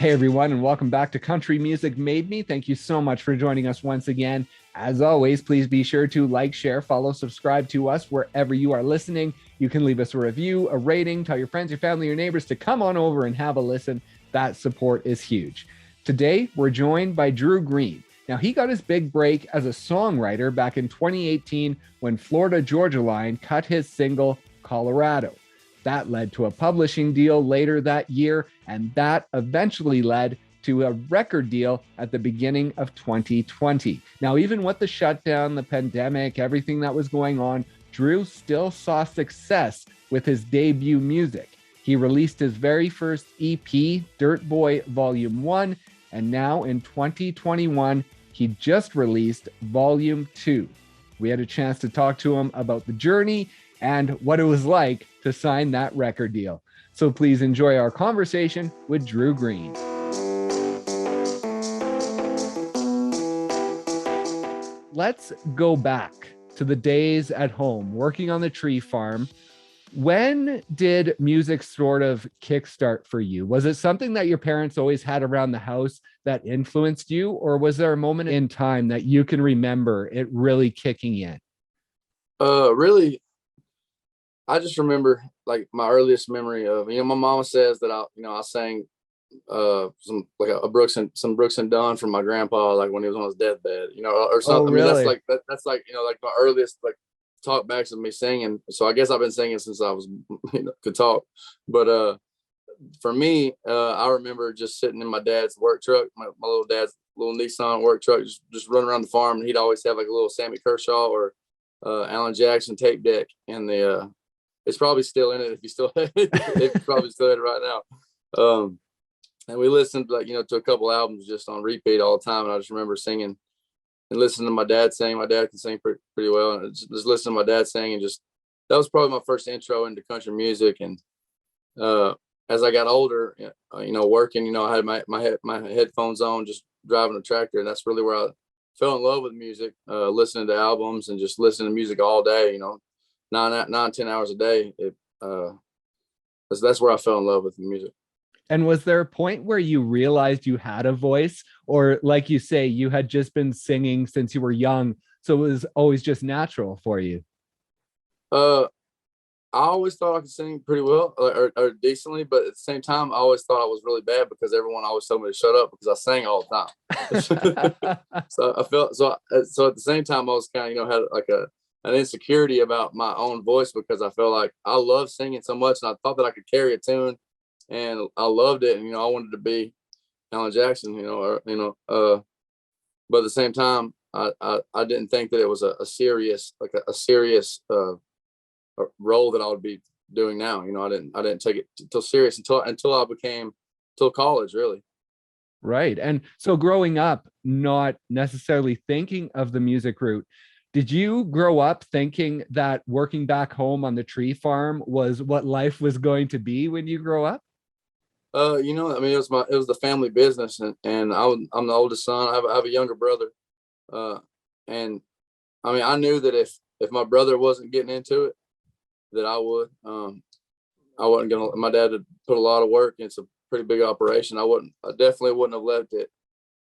Hey everyone, and welcome back to Country Music Made Me. Thank you so much for joining us once again. As always, please be sure to like, share, follow, subscribe to us wherever you are listening. You can leave us a review, a rating, tell your friends, your family, your neighbors to come on over and have a listen. That support is huge. Today, we're joined by Drew Green. Now, he got his big break as a songwriter back in 2018 when Florida Georgia Line cut his single, Colorado. That led to a publishing deal later that year, and that eventually led to a record deal at the beginning of 2020. Now, even with the shutdown, the pandemic, everything that was going on, Drew still saw success with his debut music. He released his very first EP, Dirt Boy Volume 1, and now in 2021, he just released Volume 2. We had a chance to talk to him about the journey and what it was like to sign that record deal. So please enjoy our conversation with Drew Green. Let's go back to the days at home working on the tree farm. When did music sort of kickstart for you? Was it something that your parents always had around the house that influenced you, or was there a moment in time that you can remember it really kicking in? Really, I just remember like my earliest memory of, my mama says that I sang some like a Brooks and Dunn from my grandpa, like when he was on his deathbed, or something. Oh, really? I mean, that's like like my earliest like talk backs of me singing. So I guess I've been singing since I was could talk. But for me, I remember just sitting in my dad's work truck, my little dad's little Nissan work truck, just running around the farm, and he'd always have like a little Sammy Kershaw or Alan Jackson tape deck in the it's probably still in it if you still have it. It's probably still in it right now. And we listened to a couple albums just on repeat all the time. And I just remember singing and listening to my dad sing. My dad can sing pretty well. And just listening to my dad sing, and just that was probably my first intro into country music. And as I got older, working, I had my headphones on, just driving a tractor, and that's really where I fell in love with music. Listening to albums and just listening to music all day. 9-10 hours a day. That's where I fell in love with the music. And was there a point where you realized you had a voice, or like you say, you had just been singing since you were young, so it was always just natural for you? I always thought I could sing pretty well or decently, but at the same time, I always thought I was really bad because everyone always told me to shut up because I sang all the time. So I felt so at the same time, I was kind of had like an insecurity about my own voice because I felt like I love singing so much, and I thought that I could carry a tune, and I loved it. And I wanted to be Alan Jackson, but at the same time, I didn't think that it was a serious role that I would be doing now. I didn't take it until serious until college, really. Right. And so growing up, not necessarily thinking of the music route, did you grow up thinking that working back home on the tree farm was what life was going to be when you grow up? I mean, it was the family business, and I'm the oldest son. I have a younger brother, and I mean, I knew that if my brother wasn't getting into it, that I would. I wasn't gonna. My dad had put a lot of work. It's a pretty big operation. I definitely wouldn't have left it.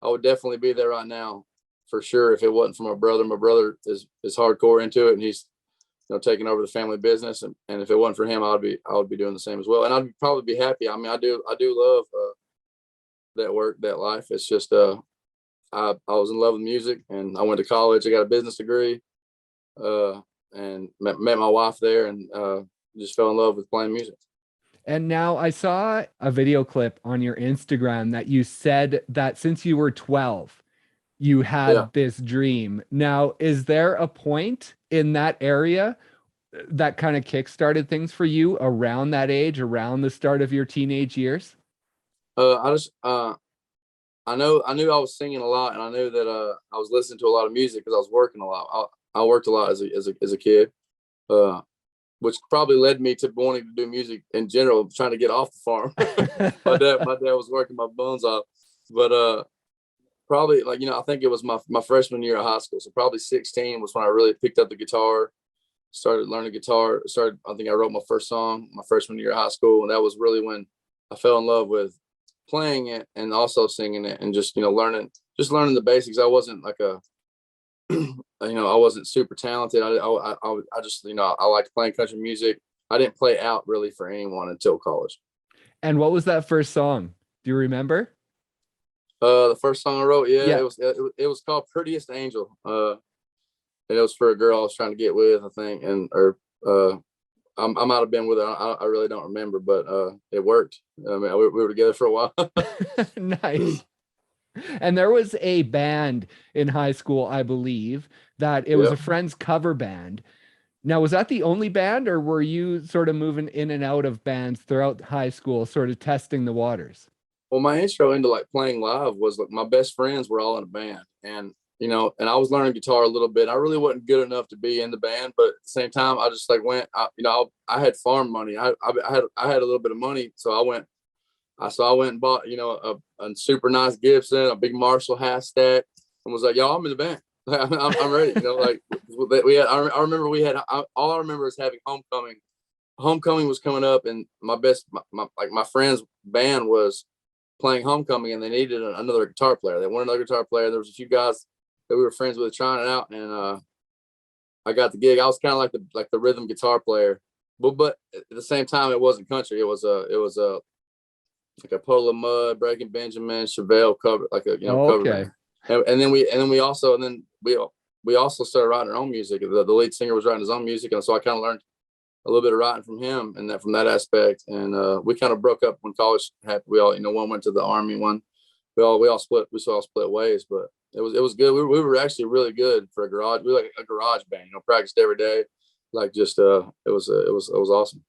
I would definitely be there right now, for sure, if it wasn't for my brother. My brother is hardcore into it, and he's taking over the family business. And if it wasn't for him, I would be doing the same as well. And I'd probably be happy. I mean, I do love that work, that life. It's just I was in love with music, and I went to college. I got a business degree, and met my wife there, and just fell in love with playing music. And now I saw a video clip on your Instagram that you said that since you were 12, you had this dream. Now, is there a point in that area that kind of kickstarted things for you around that age, around the start of your teenage years? I knew I was singing a lot, and I knew that I was listening to a lot of music because I was working a lot. I worked a lot as a kid, which probably led me to wanting to do music in general, trying to get off the farm. my dad was working my bones off, but probably I think it was my freshman year of high school. So probably 16 was when I really picked up the guitar, started learning guitar. I think I wrote my first song my freshman year of high school, and that was really when I fell in love with playing it and also singing it, and just learning the basics. I wasn't like a I wasn't super talented. I just I liked playing country music. I didn't play out really for anyone until college. And what was that first song? Do you remember? The first song I wrote, yeah, Yeah. it was called Prettiest Angel. And it was for a girl I was trying to get with, I think, I might have been with her. I really don't remember, but it worked. I mean, we were together for a while. Nice. And there was a band in high school, I believe, that it was Yeah. a friend's cover band. Now, was that the only band, or were you sort of moving in and out of bands throughout high school, sort of testing the waters? Well, my intro into like playing live was like my best friends were all in a band, and and I was learning guitar a little bit. I really wasn't good enough to be in the band, but at the same time, I just like went. I had farm money. I had a little bit of money, so I went. I went and bought a super nice Gibson, a big Marshall half stack, and was like, "Yo, I'm in the band. I'm ready." Like we had. I remember we had. All I remember is having homecoming. Homecoming was coming up, and my friend's band was playing homecoming, and they needed another guitar player. They wanted another guitar player. There was a few guys that we were friends with trying it out, and I got the gig. I was kind of like the rhythm guitar player, but at the same time, it wasn't country. It was a like a Puddle of Mud, Breaking Benjamin, Chevelle cover, like a Oh, cover okay. band. And then we also started writing our own music. The lead singer was writing his own music, and so I kind of learned a little bit of writing from him and from that aspect. And we kind of broke up when college happened. We all, one went to the army, one we all split ways, but it was good. We were actually really good for a garage. We were like a garage band, practiced every day. Like just it was awesome.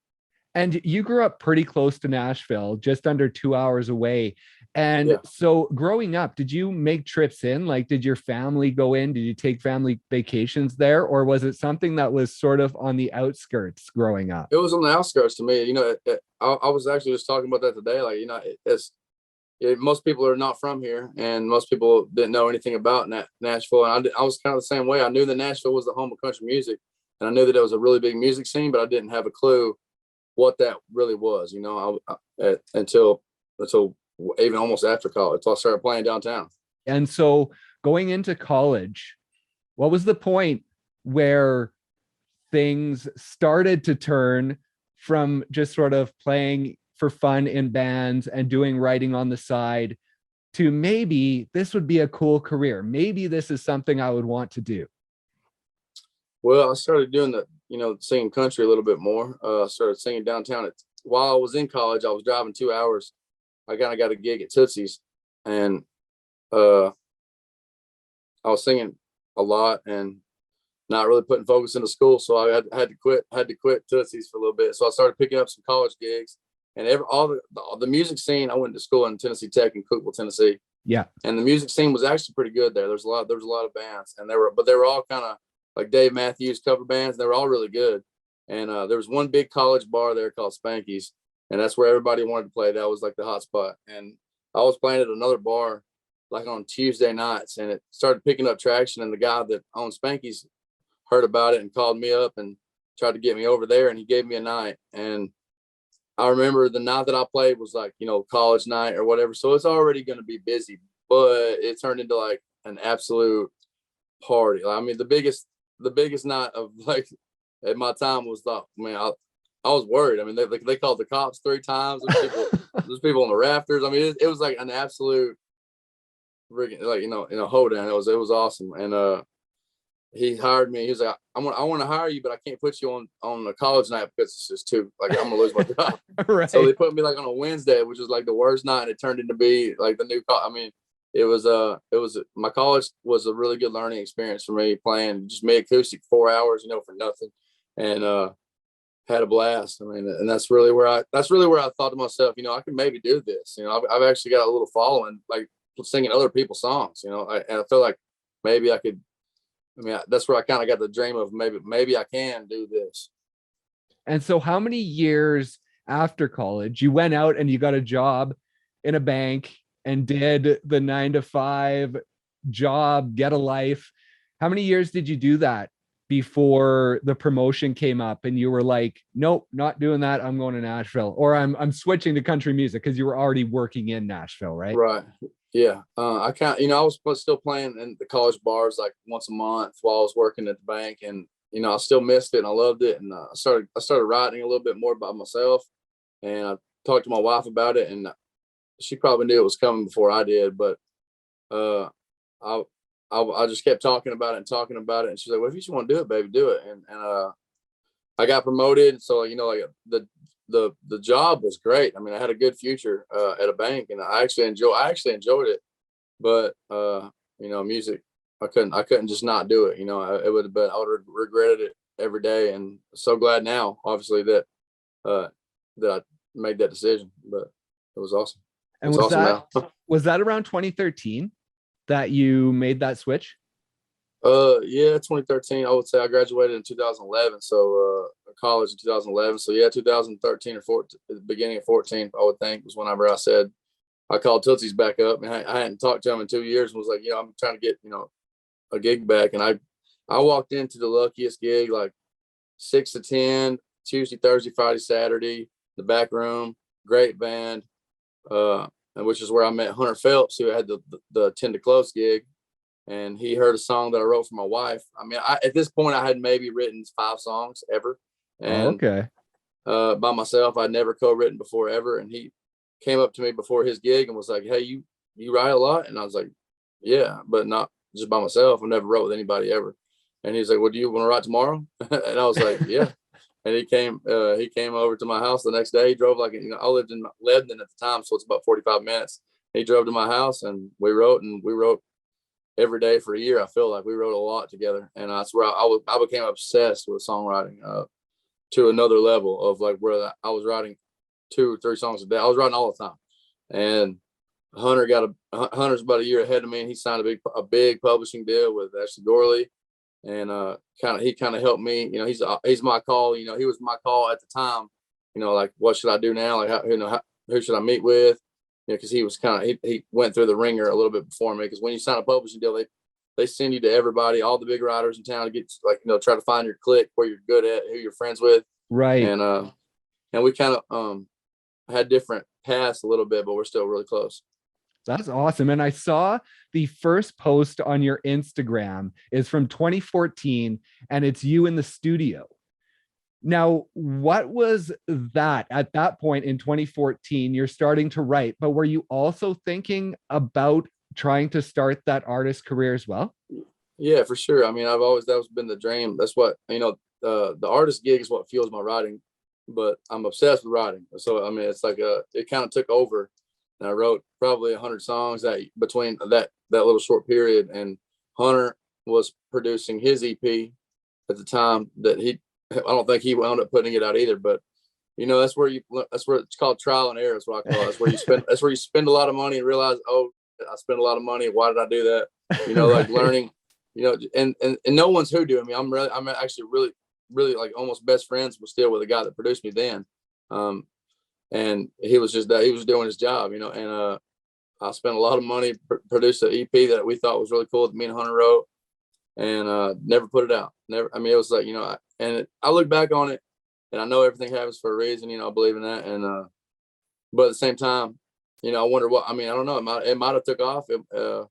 And you grew up pretty close to Nashville, just under 2 hours away. And Yeah. so growing up, did you make trips in? Like, did your family go in? Did you take family vacations there? Or was it something that was sort of on the outskirts growing up? It was on the outskirts to me. I was actually just talking about that today. Like, most people are not from here, and most people didn't know anything about Nashville. And I was kind of the same way. I knew that Nashville was the home of country music, and I knew that it was a really big music scene, but I didn't have a clue what that really was, until even almost after college, until I started playing downtown. And so going into college, what was the point where things started to turn from just sort of playing for fun in bands and doing writing on the side to maybe this would be a cool career? Maybe this is something I would want to do. Well, I started doing singing country a little bit more. I started singing downtown. While I was in college, I was driving 2 hours. I kind of got a gig at Tootsie's, and I was singing a lot and not really putting focus into school. So I had to quit Tootsie's for a little bit. So I started picking up some college gigs, and all the music scene. I went to school in Tennessee Tech in Cookeville, Tennessee. Yeah. And the music scene was actually pretty good there. There was a lot of bands, and they were all kind of like Dave Matthews cover bands. They were all really good. And there was one big college bar there called Spanky's, and that's where everybody wanted to play. That was like the hot spot. And I was playing at another bar like on Tuesday nights, and it started picking up traction. And the guy that owned Spanky's heard about it and called me up and tried to get me over there, and he gave me a night. And I remember the night that I played was like, college night or whatever. So it's already going to be busy, but it turned into like an absolute party. I mean, the biggest night of like at my time was I was worried. I mean, they called the cops 3 times. There's people on the rafters. I mean, it was like an absolute friggin' hoedown. It was awesome. And he hired me. He was like, I want to hire you, but I can't put you on a college night because it's just too like I'm gonna lose my job. Right. So they put me like on a Wednesday, which was like the worst night. And it turned into be like the new. I mean, it was my college was a really good learning experience for me, playing just me acoustic 4 hours, for nothing, and had a blast. I mean, and that's really where I thought to myself, I could maybe do this. I've actually got a little following, like singing other people's songs. And I feel like maybe I could. I mean, that's where I kind of got the dream of maybe I can do this. And so how many years after college you went out and you got a job in a bank and did the 9 to 5 job, get a life? How many years did you do that before the promotion came up and you were like, nope, not doing that. I'm going to Nashville, or I'm switching to country music, because you were already working in Nashville, right? Right. Yeah. I kind I was still playing in the college bars like once a month while I was working at the bank, and I still missed it and I loved it. And I started writing a little bit more by myself, and I talked to my wife about it, and she probably knew it was coming before I did, but uh, I, I just kept talking about it and talking about it, and she's like, "Well, if you just want to do it, baby, do it." And I got promoted, so like the job was great. I mean, I had a good future at a bank, and I actually enjoyed it. But music, I couldn't just not do it. It would have been, I would have regretted it every day, and so glad now, obviously, that that I made that decision. But it was awesome. And It's awesome now. was that around 2013 that you made that switch? Yeah, 2013. I would say I graduated in 2011, so college in 2011. So yeah, 2013 or 14, the beginning of 14, I would think, was whenever I said I called Tootsie's back up, and I hadn't talked to him in 2 years, and was like, I'm trying to get a gig back, and I walked into the luckiest gig, like 6 to 10, Tuesday, Thursday, Friday, Saturday, the back room, great band, and which is where I met Hunter Phelps, who had the 10 to close gig. And he heard a song that I wrote for my wife. I mean, at this point, I had maybe written 5 songs ever, and Okay. by myself. I'd never co-written before ever. And he came up to me before his gig and was like, "Hey, you write a lot?" And I was like, "Yeah, but not just by myself. I never wrote with anybody ever." And he's like, "Well, do you want to write tomorrow?" And I was like, "Yeah." And he came over to my house the next day. He drove I lived in Lebanon at the time, so it's about 45 minutes. He drove to my house, and we wrote every day for a year. I feel like we wrote a lot together, and that's where I became obsessed with songwriting to another level of like where I was writing 2 or 3 songs a day. I was writing all the time, and Hunter's about a year ahead of me, and he signed a big publishing deal with Ashley Gorley, and he kind of helped me. He's my call. He was my call at the time. Like, what should I do now? Like, who should I meet with? Because he was he went through the ringer a little bit before me. Because when you sign a publishing deal, they send you to everybody, all the big writers in town, to get try to find your clique, where you're good at, who you're friends with, Right. And we kind of had different paths a little bit, but we're still really close. That's awesome. And I saw the first post on your Instagram is from 2014, and it's you in the studio. Now, what was that at that point in 2014? You're starting to write, but were you also thinking about trying to start that artist career as well? Yeah, for sure. I mean, that's been the dream. That's what, the artist gig is what fuels my writing, but I'm obsessed with writing. So, I mean, it's like it kind of took over, and I wrote probably 100 songs between that little short period. And Hunter was producing his EP at the time I don't think he wound up putting it out either, but that's where it's called trial and error. Is what I call it. That's where you spend a lot of money and realize, oh, I spent a lot of money. Why did I do that? Like Right. learning, and no one's hoodoo. I mean, I'm actually really, really like almost best friends with the guy that produced me then. And he was doing his job, and I spent a lot of money, produced an EP that we thought was really cool that me and Hunter wrote, and never put it out. Never. I mean, it was like, I look back on it, and I know everything happens for a reason. I believe in that, and but at the same time, I wonder what. I mean, I don't know. It might have took off. I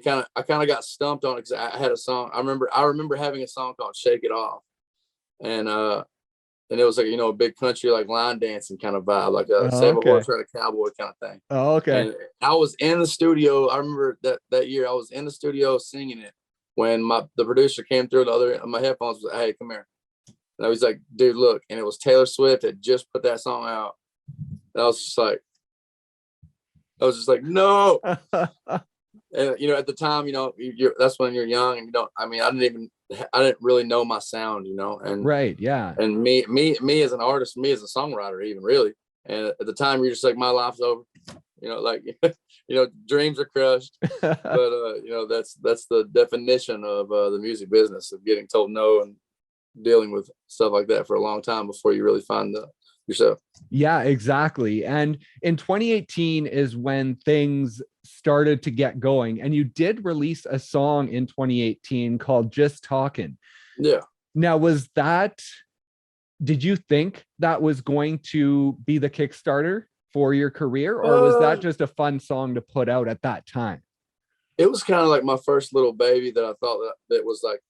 kind of got stumped on it because I had a song. I remember having a song called "Shake It Off," and it was like a big country like line dancing kind of vibe, like a Oh, Save a okay. Horse Ride a Cowboy kind of thing. Oh, okay. And I was in the studio. I remember that year I was in the studio singing it when the producer came through the other end of my headphones. Was like, "Hey, come here." And I was like, "Dude, look." And it was Taylor Swift had just put that song out. And I was just like, "No." And at the time, that's when you're young, and you don't. I mean, I didn't really know my sound, and Right. Yeah. and me as an artist, me as a songwriter, even really. And at the time, you're just like, my life's over, like, dreams are crushed. But that's the definition of the music business, of getting told no and dealing with stuff like that for a long time before you really find yourself. Yeah, exactly. And in 2018 is when things started to get going. And you did release a song in 2018 called Just Talking. Yeah. Now, did you think that was going to be the Kickstarter for your career, or was that just a fun song to put out at that time? It was kind of like my first little baby that I thought that was like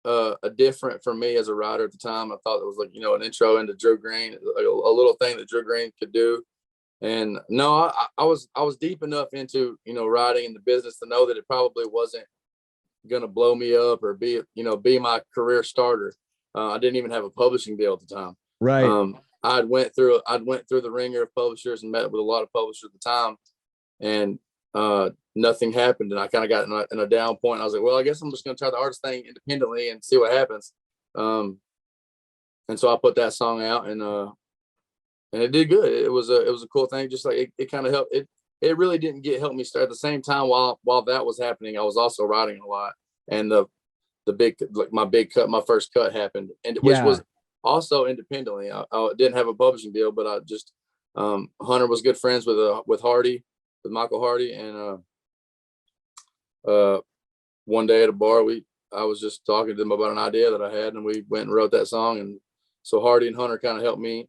a different for me as a writer at the time. I thought it was like, you know, an intro into Drew Green, like a little thing that Drew Green could do. And no, I was deep enough into, you know, writing in the business to know that it probably wasn't gonna blow me up or be my career starter. I didn't even have a publishing deal at the time. Right. I'd went through the ringer of publishers and met with a lot of publishers at the time, and nothing happened. And I kind of got in a down point. I was like, well, I guess I'm just gonna try the artist thing independently and see what happens. And so I put that song out, and it did good. It was a cool thing. Just like it kind of helped. It really didn't help me start at the same time while that was happening. I was also writing a lot, and the big, like my first cut happened, and which was also independently. I didn't have a publishing deal, but I just Hunter was good friends with Hardy, with Michael Hardy, and one day at a bar, I was just talking to them about an idea that I had, and we went and wrote that song. And so Hardy and Hunter kind of helped me.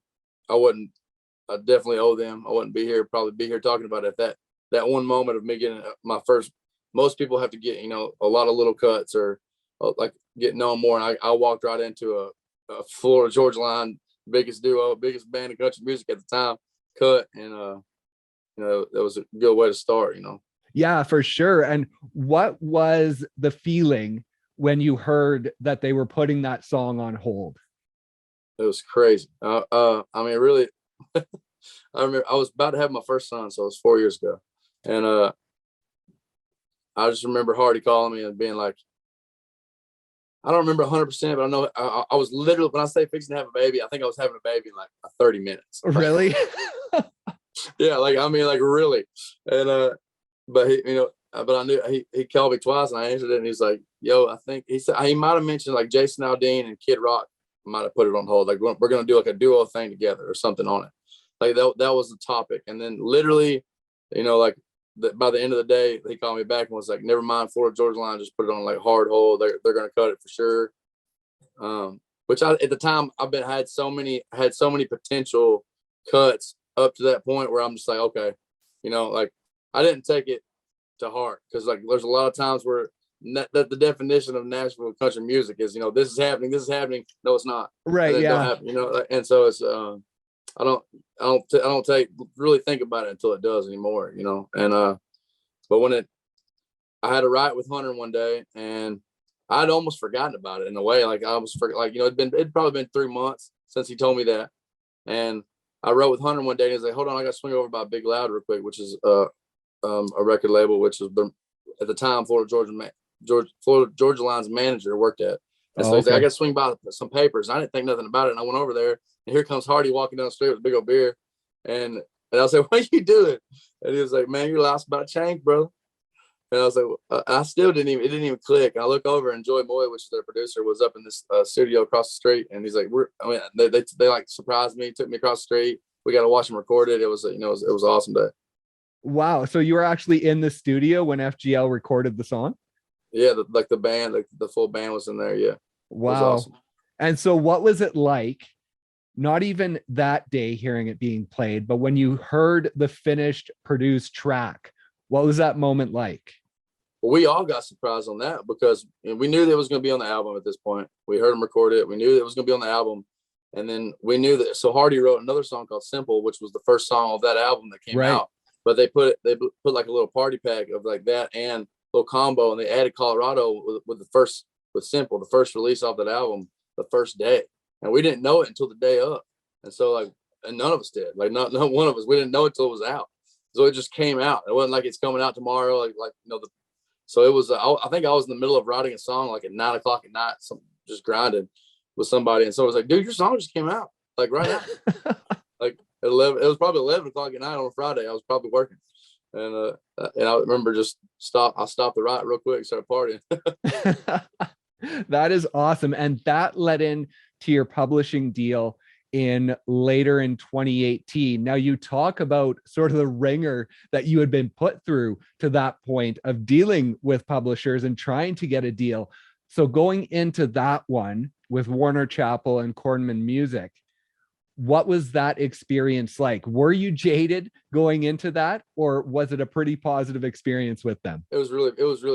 I definitely owe them. I wouldn't probably be here talking about it. That one moment of me getting my first. Most people have to get, you know, a lot of little cuts or like get known more. And I walked right into a Florida Georgia Line, biggest duo, biggest band of country music at the time, cut, and you know, that was a good way to start, you know. Yeah, for sure. And what was the feeling when you heard that they were putting that song on hold? It was crazy. I mean, really, I remember I was about to have my first son, so it was 4 years ago, and I just remember Hardy calling me and being like, I don't remember 100%, but I know I was literally, when I say fixing to have a baby, I think I was having a baby in like 30 minutes. Really? Yeah, like I mean, like really, and but he, you know, but I knew he called me twice and I answered it, and he's like, "Yo, I think," he said, he might have mentioned like Jason Aldean and Kid Rock might have put it on hold. Like we're gonna do like a duo thing together or something on it. Like that was the topic, and then literally, you know, like by the end of the day, he called me back and was like, "Never mind, Florida Georgia Line, just put it on like hard hold. They're gonna cut it for sure." Which at the time had so many potential cuts up to that point where I'm just like, okay, you know, like I didn't take it to heart because like there's a lot of times where that the definition of Nashville country music is, you know, this is happening. No, it's not. Right. And Yeah. don't happen, you know. And so it's I don't really think about it until it does anymore, you know. And but when I had to write with Hunter one day, and I'd almost forgotten about it in a way. Like I was like, you know, it'd probably been 3 months since he told me that, and I wrote with Hunter one day, and he's like, "Hold on, I got to swing over by Big Loud real quick," which is a record label, which was at the time Florida Georgia Line's manager worked at. And so he's like, "I got to swing by some papers." And I didn't think nothing about it, and I went over there, and here comes Hardy walking down the street with a big old beer, and I was like, "What are you doing?" And he was like, "Man, your life's about to change, bro." And I was like, I still it didn't even click. And I look over, and Joy Moy, which is their producer, was up in this studio across the street. And he's like, they like surprised me, took me across the street. We got to watch them record it. It was, you know, it was an awesome day. Wow. So you were actually in the studio when FGL recorded the song? Yeah. The band, like the full band was in there. Yeah. Wow. It was awesome. And so what was it like, not even that day hearing it being played, but when you heard the finished produced track, what was that moment like? We all got surprised on that because we knew that it was going to be on the album at this point. We heard him record it. We knew it was going to be on the album. And then we knew that. So Hardy wrote another song called Simple, which was the first song of that album that came out. But they put like a little party pack of like that and a little combo. And they added Colorado with Simple, the first release off that album, the first day. And we didn't know it until the day up. And so and none of us did. Like not one of us. We didn't know it until it was out. So it just came out. It wasn't like it's coming out tomorrow. Like you know, so it was, I think I was in the middle of writing a song like at 9 o'clock at night, just grinding with somebody. And so I was like, dude, your song just came out like right now. Like at 11, it was probably 11 o'clock at night on a Friday. I was probably working. And I remember I stopped the write real quick, started partying. That is awesome. And that led in to your publishing deal in later in 2018. Now, you talk about sort of the ringer that you had been put through to that point of dealing with publishers and trying to get a deal. So going into that one with Warner Chappell and Cornman Music, what was that experience like? Were you jaded going into that, or was it a pretty positive experience with them? It was really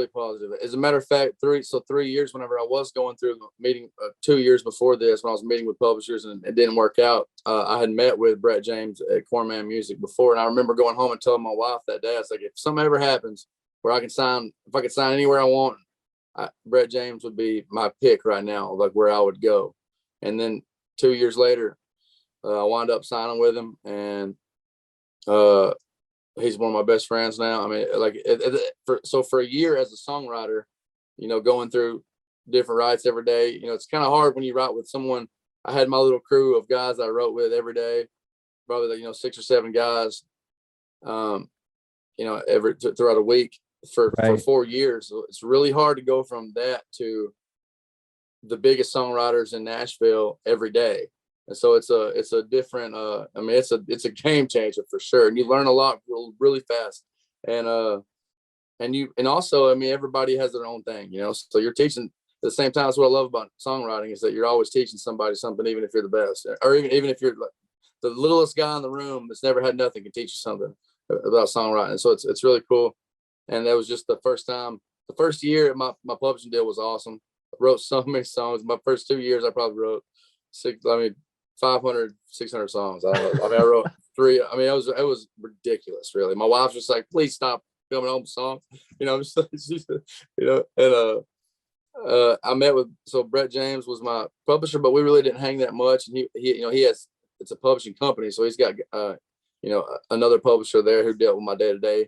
positive. As a matter of fact, 3 years, whenever I was going through the meeting, 2 years before this, when I was meeting with publishers and it didn't work out, I had met with Brett James at Cornman Music before. And I remember going home and telling my wife that day, I was like, if something ever happens where if I could sign anywhere I want, Brett James would be my pick right now, like where I would go. And then 2 years later, I wound up signing with him, and he's one of my best friends now. I mean, like, for a year as a songwriter, going through different writes every day, it's kind of hard when you write with someone. I had my little crew of guys I wrote with every day, probably, 6 or 7 guys, throughout a week for 4 years. So it's really hard to go from that to the biggest songwriters in Nashville every day. And so it's a different, it's a game changer for sure. And you learn a lot really fast. And also, everybody has their own thing, so you're teaching at the same time. That's what I love about songwriting, is that you're always teaching somebody something, even if you're the best, or even if you're like the littlest guy in the room that's never had nothing, can teach you something about songwriting. So it's really cool. And that was just the first year my publishing deal was awesome. I wrote so many songs. My first 2 years, I probably wrote 500, 600 songs. I wrote 3. It was ridiculous, really. My wife's just like, please stop coming home with songs. I met with, so Brett James was my publisher, but we really didn't hang that much. And he has, it's a publishing company. So he's got, another publisher there who dealt with my day to day,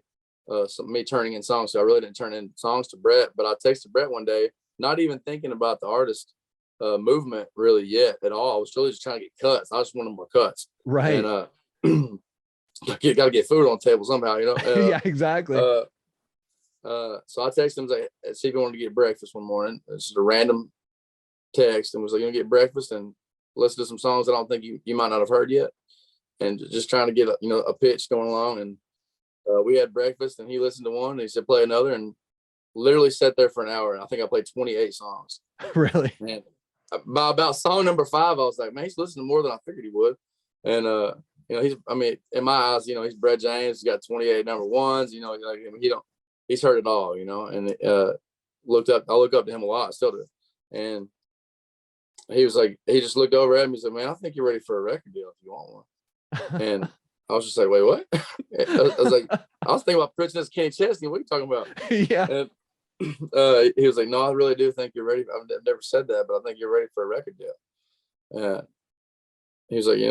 me turning in songs. So I really didn't turn in songs to Brett, but I texted Brett one day, not even thinking about the artist movement really yet at all. I was really just trying to get cuts. I just wanted more cuts. Right. And you got to get food on the table somehow, yeah, exactly. So I texted him, like, see if he wanted to get breakfast one morning. It's just a random text, and was like, you gonna get breakfast and listen to some songs that I don't think you might not have heard yet, and just trying to get a pitch going along. And we had breakfast, and he listened to one, and he said play another, and literally sat there for an hour, and I think I played 28 songs. Really? And by about song number 5, I was like, man, he's listening to more than I figured he would. And in my eyes, he's Brett James. He's got 28 number ones. He's heard it all. And I look up to him a lot, still do. And he was like, he just looked over at me and said, man, I think you're ready for a record deal if you want one. And I was just like, wait, what? I was thinking about pitching this Kenny Chesney. What are you talking about? Yeah. And he was like, no, I really do think you're ready. I've never said that, but I think you're ready for a record deal. He was like,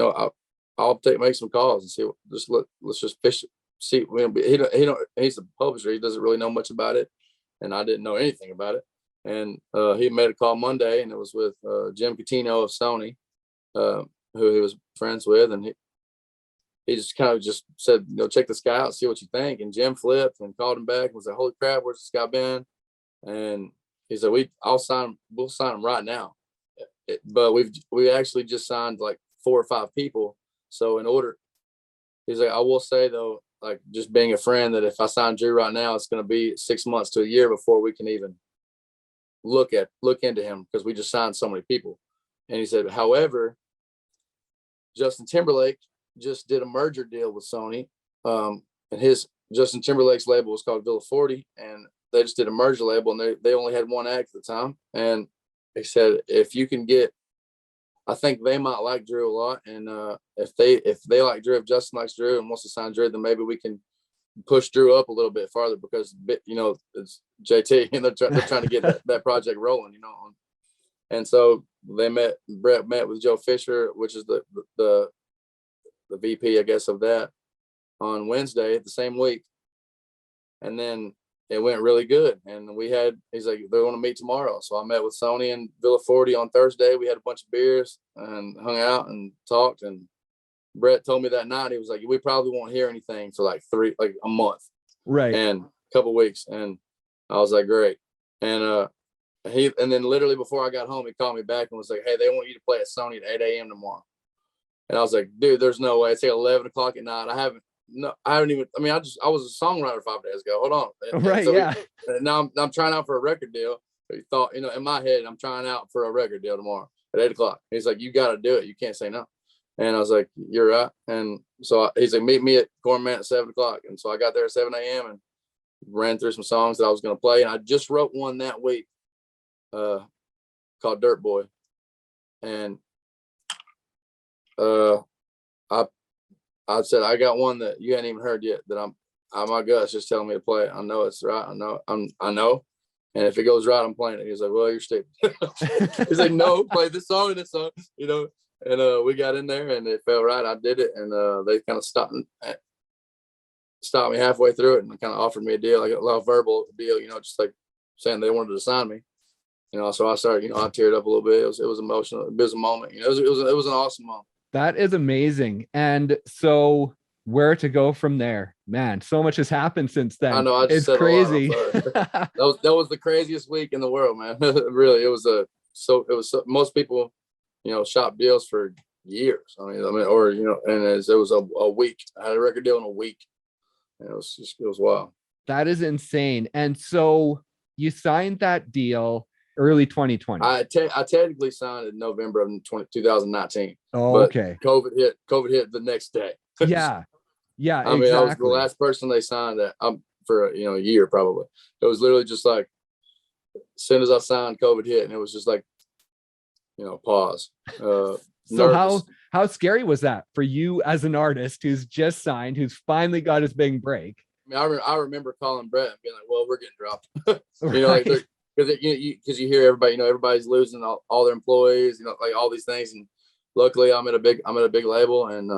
I'll make some calls and see. Let's just fish. See, he's a publisher. He doesn't really know much about it, and I didn't know anything about it. And he made a call Monday, and it was with Jim Catino of Sony, who he was friends with, and he just kind of just said, check this guy out, see what you think. And Jim flipped and called him back and was like, holy crap, where's this guy been? And he said, we'll sign him right now. But we actually just signed like 4 or 5 people. So he's like, I will say though, like just being a friend, that if I sign Drew right now, it's going to be 6 months to a year before we can even look into him, because we just signed so many people. And he said, however, Justin Timberlake just did a merger deal with Sony, and Justin Timberlake's label was called Villa 40, and they just did a merger label, and they only had one act at the time. And they said, if you can get, I think they might like Drew a lot, and if they like Drew, if Justin likes Drew and wants to sign Drew, then maybe we can push Drew up a little bit farther, because it's JT, and they're trying to get that project rolling, And so Brett met with Joe Fisher, which is the VP, I guess, of that, on Wednesday the same week. And then it went really good. And he's like, they want to meet tomorrow. So I met with Sony and Villa 40 on Thursday. We had a bunch of beers and hung out and talked. And Brett told me that night, he was like, we probably won't hear anything for like a month. Right. And a couple of weeks. And I was like, great. And then literally before I got home, he called me back and was like, hey, they want you to play at Sony at 8 a.m. tomorrow. And I was like, dude, there's no way. It's like 11 o'clock at night. I haven't even, I mean, I was a songwriter 5 days ago. Hold on. Right. So Yeah. and now I'm trying out for a record deal. He thought, in my head, I'm trying out for a record deal tomorrow at 8 o'clock. He's like, you got to do it. You can't say no. And I was like, you're right. And so he's like, meet me at Corn Man at 7 o'clock. And so I got there at 7 a.m. and ran through some songs that I was going to play. And I just wrote one that week called Dirt Boy. And I said, I got one that you hadn't even heard yet that my gut's just telling me to play it. I know it's right. I know. And if it goes right, I'm playing it. He's like, well, you're stupid. He's like, no, play this song and this song, And we got in there and it felt right. I did it. And they kind of stopped me halfway through it and kind of offered me a deal, like a little verbal deal, just like saying they wanted to sign me. So I started, I teared up a little bit. It was emotional. It was a moment. It was an awesome moment. That is amazing. And so where to go from there, man? So much has happened since then. I know. I just it's crazy. that was the craziest week in the world, man. Really, it was most people, shop deals for years. I mean, and it was a week. I had a record deal in a week. And it was wild. That is insane. And so you signed that deal early 2020. I technically signed in November of 2019. Oh, okay. COVID hit the next day. Yeah. I mean, I was the last person they signed for a year probably. It was literally just like as soon as I signed, COVID hit, and it was just like, pause. So how scary was that for you as an artist who's just signed, who's finally got his big break? I mean, I remember calling Brett and being like, "Well, we're getting dropped," right. because you hear everybody, everybody's losing all their employees, like all these things. And luckily, I'm at a big label, and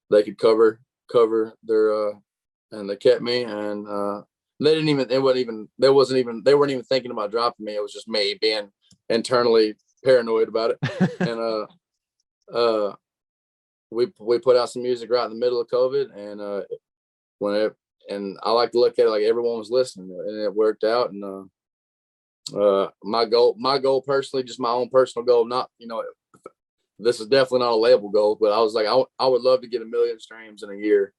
they could cover their and they kept me, and they weren't even thinking about dropping me. It was just me being internally paranoid about it. And we put out some music right in the middle of COVID, and and I like to look at it like everyone was listening, and it worked out. And my goal personally, just my own personal goal, not this is definitely not a label goal, but I was like, I would love to get 1 million streams in a year.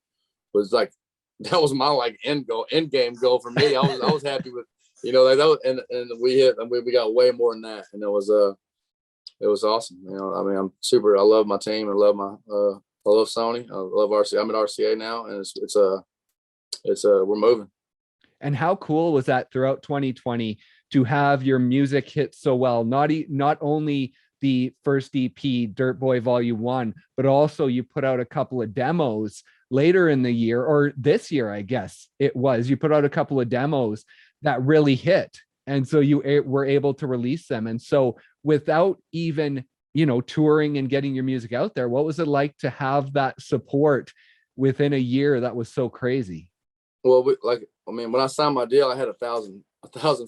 Was like, that was my like end game goal for me. I was happy with, like that was, and we got way more than that. And it was awesome. I mean, I love my team. I love I love Sony. I love RCA. I'm at RCA now, and we're moving. And how cool was that throughout 2020 to have your music hit so well? Not only the first EP, Dirt Boy Volume 1, but also you put out a couple of demos later in the year, or this year, I guess it was. You put out a couple of demos that really hit. And so you were able to release them. And so without even, touring and getting your music out there, what was it like to have that support within a year that was so crazy? Well, when I signed my deal, I had 1,000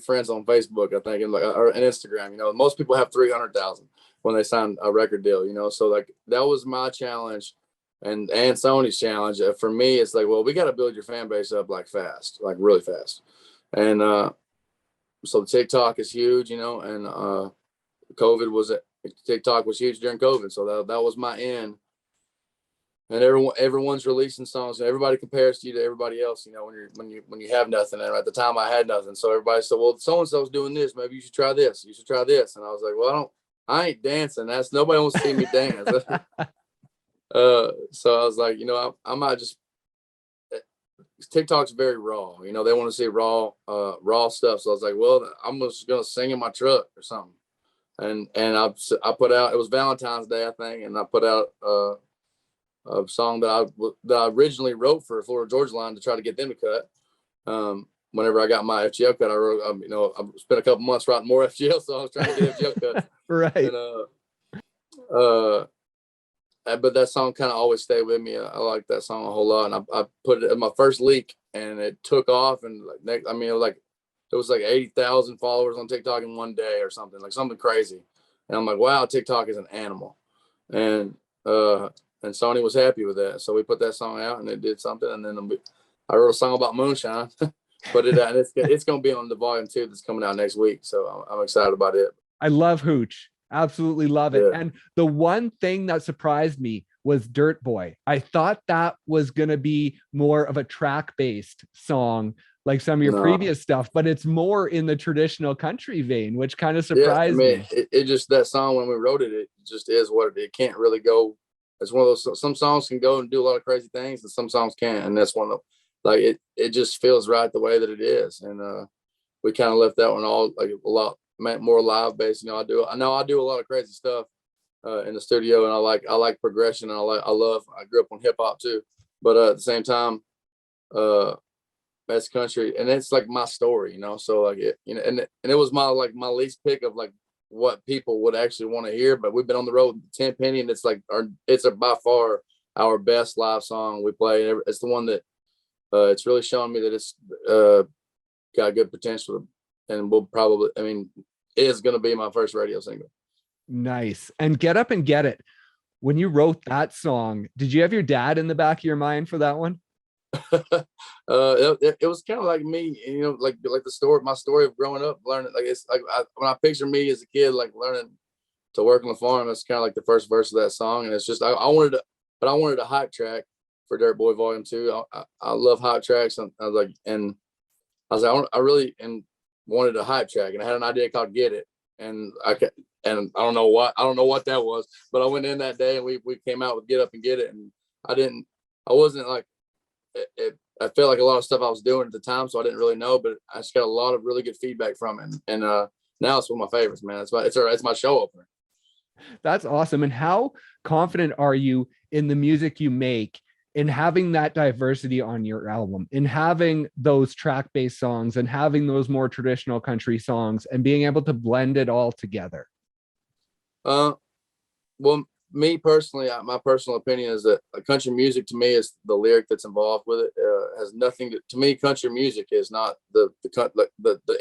friends on Facebook, I think, and Instagram. Most people have 300,000 when they sign a record deal. So like that was my challenge, and Sony's challenge. For me, it's like, well, we got to build your fan base up like fast, like really fast. And so TikTok is huge, and TikTok was huge during COVID, so that was my end. And everyone's releasing songs, and everybody compares you to everybody else. When you have nothing. And at the time, I had nothing, so everybody said, "Well, so and so's doing this. Maybe you should try this. You should try this." And I was like, "Well, I ain't dancing. Nobody wants to see me dance." So I was like, I might just. TikTok's very raw. They want to see raw stuff. So I was like, well, I'm just gonna sing in my truck or something. And I put out. It was Valentine's Day, I think, and I put out a song that I originally wrote for Florida Georgia Line to try to get them to cut. Whenever I got my FGL cut, I wrote, I spent a couple months writing more FGL, so I was trying to get FGL cut. Right. And but that song kind of always stayed with me. I like that song a whole lot, and I put it in my first leak, and it took off. And it was like 80,000 followers on TikTok in one day or something, like something crazy. And I'm like, wow, TikTok is an animal. And Sony was happy with that. So we put that song out, and it did something. And then I wrote a song about moonshine, put it out, and it's going to be on the volume 2 that's coming out next week. So I'm excited about it. I love Hooch. Absolutely love it. Yeah. And the one thing that surprised me was Dirt Boy. I thought that was going to be more of a track-based song like some of your No. previous stuff, but it's more in the traditional country vein, which kind of Yeah, I surprised mean, me. it just, that song when we wrote it, it just is what it can't really go. It's one of those, some songs can go and do a lot of crazy things and some songs can't. And that's one of them, like it just feels right the way that it is. And we kind of left that one all like a lot more live based. You know, I do a lot of crazy stuff in the studio, and I like progression, and I grew up on hip hop too, but at the same time, that's country, and it's like my story, you know. So like it, you know, and it was my least pick of like what people would actually want to hear. But we've been on the road with Tenpenny, and it's like by far our best live song we play. It's the one that it's really showing me that it's got good potential, and will probably, I mean, it is going to be my first radio single. Nice. And Get Up and Get It. When you wrote that song, did you have your dad in the back of your mind for that one? It was kind of like me, you know, like my story of growing up, learning. Like it's like when I picture me as a kid, like learning to work on the farm, it's kind of like the first verse of that song, and it's just I wanted a hype track for Dirt Boy Volume 2. I love hype tracks, and I was like, I really wanted a hype track, and I had an idea called Get It, and and I don't know what that was, but I went in that day and we came out with Get Up and Get It, and I wasn't like I felt like a lot of stuff I was doing at the time, so I didn't really know, but I just got a lot of really good feedback from it, and now it's one of my favorites, man. It's my show opener. That's awesome. And how confident are you in the music you make, in having that diversity on your album, in having those track-based songs and having those more traditional country songs and being able to blend it all together? Well, me personally, my personal opinion is that country music to me is the lyric that's involved with it. Has nothing to me. Country music is not the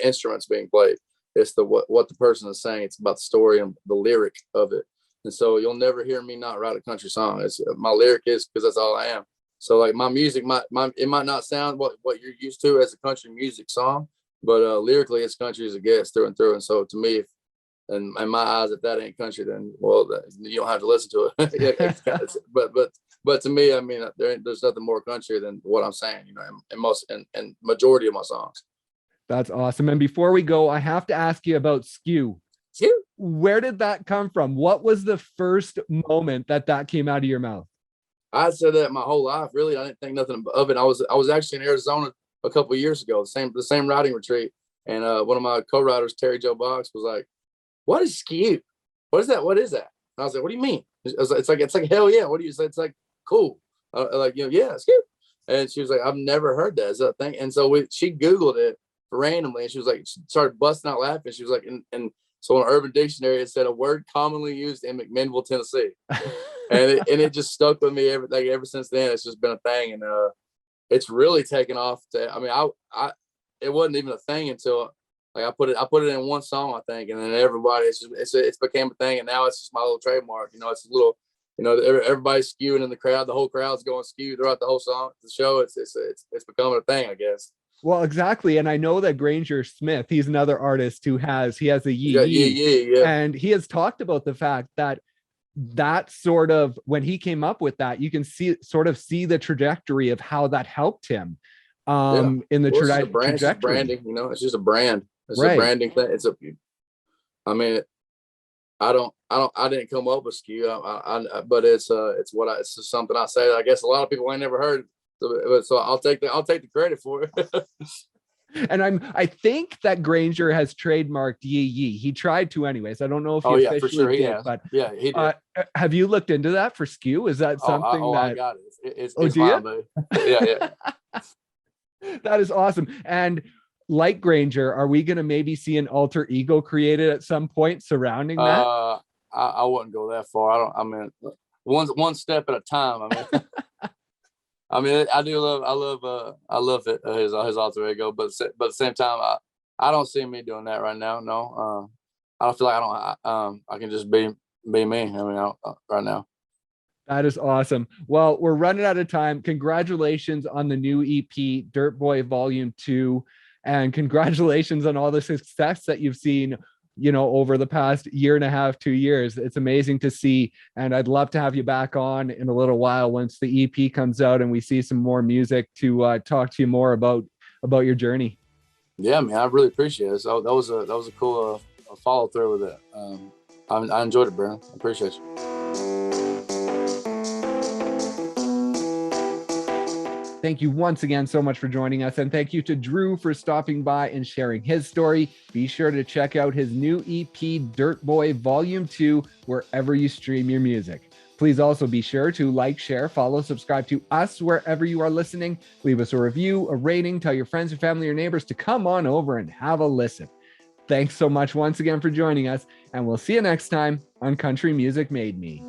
instruments being played. It's what the person is saying. It's about the story and the lyric of it. And so you'll never hear me not write a country song. It's my lyric is because that's all I am. So like my music it might not sound what you're used to as a country music song, but lyrically it's country as it gets through and through. And so to me, in my eyes, if that ain't country, then well, you don't have to listen to it. But to me, I mean, there's nothing more country than what I'm saying, you know, and majority of my songs. That's awesome. And before we go, I have to ask you about Skew. Skew. Where did that come from? What was the first moment that came out of your mouth? I said that my whole life. Really, I didn't think nothing of it. I was actually in Arizona a couple of years ago, the same writing retreat, and one of my co-writers, Terry Joe Box, was like, "What is Skew? What is that? What is that?" And I was like, "What do you mean?" It's like hell yeah. What do you say? It's like cool. Like, you know, yeah, Skew. And she was like, "I've never heard that. Is that a thing?" And so she Googled it randomly, and she was like, she started busting out laughing. She was like, and so on Urban Dictionary, it said a word commonly used in McMinnville, Tennessee. and it just stuck with me ever since then. It's just been a thing, and it's really taken off. I mean, it wasn't even a thing until like I put it in one song, I think, and then everybody it's became a thing, and now it's just my little trademark. You know, it's a little, you know, everybody's skewing in the crowd. The whole crowd's going skew throughout the whole song, the show. It's becoming a thing, I guess. Well, exactly. And I know that Granger Smith, he's another artist who has a yee yee, yeah. And he has talked about the fact that sort of, when he came up with that, you can see the trajectory of how that helped him in the trajectory. Branding, you know, it's just a brand. It's right. A branding thing. I mean, I didn't come up with Skew, but it's just something I say. I guess a lot of people ain't never heard. So I'll take the credit for it. And I think that Granger has trademarked yee yee. He tried to anyways. I don't know if he officially for sure did, has. but yeah, he did. Have you looked into that for Skew? Is that something I got it. It's fine, baby. Yeah. That is awesome. And like Granger, are we going to maybe see an alter ego created at some point surrounding that? I wouldn't go that far. I mean, one step at a time. I mean, I mean, I love it, his alter ego, but at the same time, I don't see me doing that right now. No, I don't feel like I can just be me. I mean, right now. That is awesome. Well, we're running out of time. Congratulations on the new EP, Dirt Boy Volume 2, and congratulations on all the success that you've seen over the past year and a half, 2 years. It's amazing to see. And I'd love to have you back on in a little while once the EP comes out and we see some more music to talk to you more about your journey. Yeah, man, I really appreciate it. So that was a cool follow through with it. I enjoyed it, Brandon. I appreciate you. Thank you once again so much for joining us. And thank you to Drew for stopping by and sharing his story. Be sure to check out his new EP, Dirt Boy Volume 2, wherever you stream your music. Please also be sure to like, share, follow, subscribe to us wherever you are listening. Leave us a review, a rating, tell your friends, your family, your neighbors to come on over and have a listen. Thanks so much once again for joining us, and we'll see you next time on Country Music Made Me.